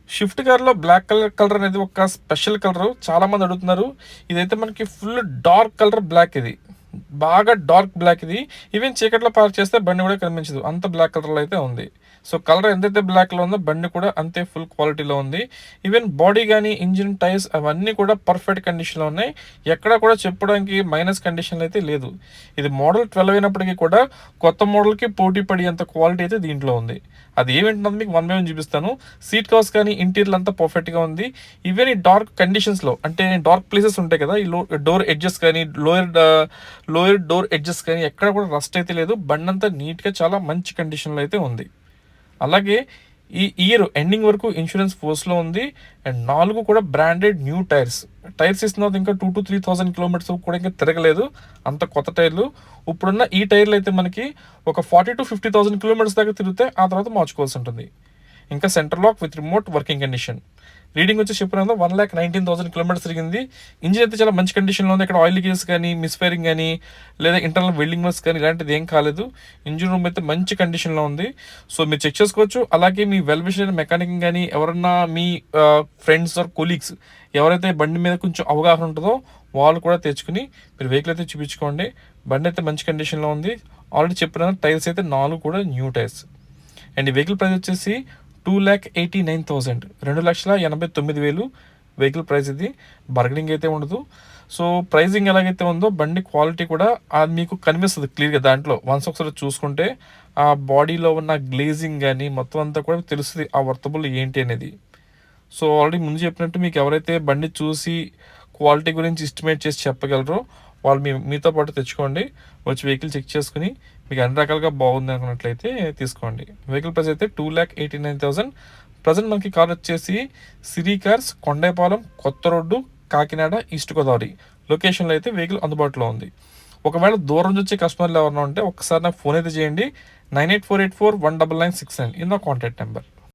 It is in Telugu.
షిఫ్ట్ కార్లో బ్లాక్ కలర్ అనేది ఒక స్పెషల్ కలర్, చాలా మంది అడుగుతున్నారు. ఇదైతే మనకి ఫుల్ డార్క్ కలర్ బ్లాక్, ఇది బాగా డార్క్ బ్లాక్. ఇది ఈవెన్ చీకట్లో పార్క్ చేస్తే బండి కూడా కనిపించదు, అంత బ్లాక్ కలర్లో అయితే ఉంది. సో కలర్ ఎంతైతే బ్లాక్లో ఉందో బండి కూడా అంతే ఫుల్ క్వాలిటీలో ఉంది. ఈవెన్ బాడీ కానీ ఇంజిన్ టైర్స్ అవన్నీ కూడా పర్ఫెక్ట్ కండిషన్లో ఉన్నాయి. ఎక్కడ కూడా చెప్పడానికి మైనస్ కండిషన్లో అయితే లేదు. ఇది మోడల్ 12 అయినప్పటికీ కూడా కొత్త మోడల్కి పోటీ పడేంత క్వాలిటీ అయితే దీంట్లో ఉంది. అది ఏమింటున్నది మీకు వన్ బై వన్ చూపిస్తాను. సీట్ కవర్స్ కానీ ఇంటీరియర్ అంతా పర్ఫెక్ట్గా ఉంది. ఈవెన్ ఈ డార్క్ కండిషన్స్లో, అంటే డార్క్ ప్లేసెస్ ఉంటాయి కదా, ఈ డోర్ ఎడ్జెస్ కానీ లోయర్ డోర్ ఎడ్జెస్ కానీ ఎక్కడ కూడా రస్ట్ అయితే లేదు. బండి అంతా నీట్గా చాలా మంచి కండిషన్లో అయితే ఉంది. అలాగే ఈ ఇయర్ ఎండింగ్ వరకు ఇన్సూరెన్స్ ఫోర్స్లో ఉంది. అండ్ 4 కూడా బ్రాండెడ్ న్యూ టైర్స్ ఇస్తున్నది. ఇంకా 2,000 to 3,000 కిలోమీటర్స్ కూడా ఇంకా తిరగలేదు, అంత కొత్త టైర్లు. ఇప్పుడున్న ఈ టైర్లు అయితే మనకి ఒక 40,000 to 50,000 కిలోమీటర్స్ దాకా తిరిగితే ఆ తర్వాత మార్చుకోవాల్సి ఉంటుంది. ఇంకా center lock with remote working condition. Reading వచ్చి చెప్పినందుకు 1,19,000 కిలోమీటర్స్ తిరిగింది. ఇంజిన్ అయితే చాలా మంచి కండిషన్లో ఉంది. ఇక్కడ ఆయిల్ లీకేజెస్ కానీ, మిస్ఫైరింగ్ కానీ, లేదా ఇంటర్నల్ వెల్డింగ్ వర్క్స్ కానీ ఇలాంటిది ఏం కాలేదు. ఇంజిన్ రూమ్ అయితే మంచి కండిషన్లో ఉంది. సో మీరు చెక్ చేసుకోవచ్చు. అలాగే మీ వెల్ విషర్ మెకానిక్ కానీ, ఎవరన్నా మీ ఫ్రెండ్స్ ఆర్ కొలీగ్స్ ఎవరైతే బండి మీద కొంచెం అవగాహన ఉంటుందో వాళ్ళు కూడా తెచ్చుకుని మీరు వెహికల్ అయితే చూపించుకోండి. బండి అయితే మంచి కండిషన్లో ఉంది. ఆల్రెడీ చెప్పిన టైర్స్ అయితే 4 కూడా న్యూ టైర్స్. అండ్ ఈ వెహికల్ ప్రైస్ వచ్చేసి 2,89,000, 2,89,000 వెహికల్ ప్రైస్. ఇది బార్గెనింగ్ అయితే ఉండదు. సో ప్రైజింగ్ ఎలాగైతే ఉందో బండి క్వాలిటీ కూడా అది మీకు కనిపిస్తుంది క్లియర్గా దాంట్లో. వన్స్ ఒకసారి చూసుకుంటే ఆ బాడీలో ఉన్న గ్లేజింగ్ కానీ మొత్తం అంతా కూడా తెలుస్తుంది ఆ వర్తబుల్ ఏంటి అనేది. సో ఆల్రెడీ ముందు చెప్పినట్టు మీకు ఎవరైతే బండి చూసి క్వాలిటీ గురించి ఎస్టిమేట్ చేసి చెప్పగలరో వాళ్ళు మీతో పాటు తెచ్చుకోండి. వచ్చి వెహికల్ చెక్ చేసుకుని మీకు అన్ని రకాలుగా బాగుంది అనుకున్నట్లయితే తీసుకోండి. వెహికల్ ప్రైస్ అయితే 2,89,000. ప్రజెంట్ మనకి కార్ వచ్చేసి సిరి కార్స్, కొండేపాలెం, కొత్త రోడ్డు, కాకినాడ, ఈస్ట్ గోదావరి లొకేషన్లో అయితే వెహికల్ అందుబాటులో ఉంది. ఒకవేళ దూరం నుంచి వచ్చే కస్టమర్లు ఎవరైనా ఉంటే ఒకసారి నాకు ఫోన్ అయితే చేయండి. 9848419969 ఇన్ ద కాంటాక్ట్ నెంబర్.